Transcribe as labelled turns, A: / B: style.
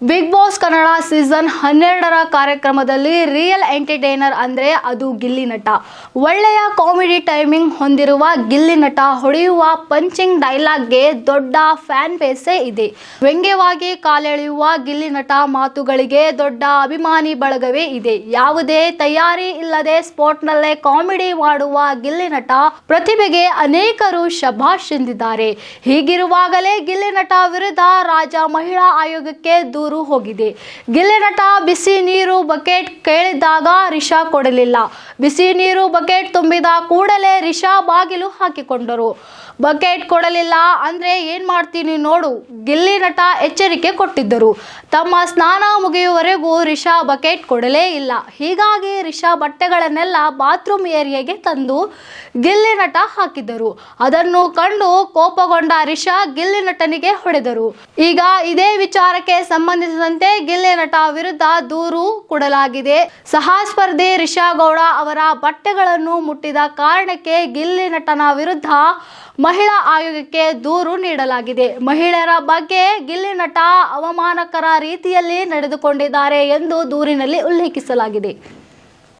A: Big boss Kannada season 12ರ ಕಾರ್ಯಕ್ರಮದಲ್ಲಿ real entertainer ಅಂದ್ರೆ ಅದು ಗಿಲ್ಲಿ ನಟ. ಒಳ್ಳೆಯ ಕಾಮಿಡಿ ಟೈಮಿಂಗ್ ಹೊಂದಿರುವ ಗಿಲ್ಲಿ ನಟ ಹೊಡೆಯುವ ಪಂಚಿಂಗ್ ಡೈಲಾಗ್ಗೆ ದೊಡ್ಡ ಫ್ಯಾನ್ ಬೇಸೇ ಇದೆ. ವ್ಯಂಗ್ಯವಾಗಿ ಕಾಲೆಳೆಯುವ ಗಿಲ್ಲಿ ನಟ ಮಾತುಗಳಿಗೆ ದೊಡ್ಡ ಅಭಿಮಾನಿ ಬಳಗವೇ ಇದೆ. ಯಾವುದೇ ತಯಾರಿ ಇಲ್ಲದೆ ಸ್ಪಾಟ್ನಲ್ಲೇ ಕಾಮಿಡಿ ಮಾಡುವ ಗಿಲ್ಲಿ ನಟ ಪ್ರತಿಭೆಗೆ ಅನೇಕರು ಶಭಾಷ್ ಎಂದಿದ್ದಾರೆ. ಹೀಗಿರುವಾಗಲೇ ಗಿಲ್ಲಿ ನಟ ವಿರುದ್ಧ ರಾಜ್ಯ ಮಹಿಳಾ ಆಯೋಗಕ್ಕೆ ದೂರು ಹೋಗಿದೆ. ಗಿಲ್ಲಿ ನಟ ಬಿಸಿ ನೀರು ಬಕೆಟ್ ಕೇಳಿದಾಗ ರಿಷಾ ಕೊಡಲಿಲ್ಲ. ಬಿಸಿ ನೀರು ಬಕೆಟ್ ತುಂಬಿದ ಕೂಡಲೇ ರಿಷಾ ಬಾಗಿಲು ಹಾಕಿಕೊಂಡರು. ಬಕೆಟ್ ಕೊಡಲಿಲ್ಲ ಅಂದ್ರೆ ಏನ್ ಮಾಡ್ತೀನಿ ನೋಡು, ಗಿಲ್ಲಿ ನಟ ಎಚ್ಚರಿಕೆ ಕೊಟ್ಟಿದ್ದರು. ತಮ್ಮ ಸ್ನಾನ ಮುಗಿಯುವವರೆಗೂ ರಿಷಾ ಬಕೆಟ್ ಕೊಡಲೇ ಇಲ್ಲ. ಹೀಗಾಗಿ ರಿಷಾ ಬಟ್ಟೆಗಳನ್ನೆಲ್ಲ ಬಾತ್ರೂಮ್ ಏರಿಯಾಗೆ ತಂದು ಗಿಲ್ಲಿ ನಟ ಹಾಕಿದ್ದರು. ಅದನ್ನು ಕಂಡು ಕೋಪಗೊಂಡ ರಿಷಾ ಗಿಲ್ಲಿ ನಟನಿಗೆ ಹೊಡೆದರು. ಈಗ ಇದೇ ವಿಚಾರಕ್ಕೆ ಸಂಬಂಧಿಸಿದಂತೆ ಗಿಲ್ಲಿ ನಟ ವಿರುದ್ಧ ದೂರು ಕೊಡಲಾಗಿದೆ. ಸಹಸ್ಪರ್ಧಿ ರಿಷಾ ಗೌಡ ಅವರ ಬಟ್ಟೆಗಳನ್ನು ಮುಟ್ಟಿದ ಕಾರಣಕ್ಕೆ ಗಿಲ್ಲಿ ನಟನ ವಿರುದ್ಧ ಮಹಿಳಾ ಆಯೋಗಕ್ಕೆ ದೂರು ನೀಡಲಾಗಿದೆ. ಮಹಿಳೆಯರ ಬಗ್ಗೆ ಗಿಲ್ಲಿ ನಟ ಅವಮಾನಕರ ರೀತಿಯಲ್ಲಿ ನಡೆದುಕೊಂಡಿದ್ದಾರೆ ಎಂದು ದೂರಿನಲ್ಲಿ ಉಲ್ಲೇಖಿಸಲಾಗಿದೆ.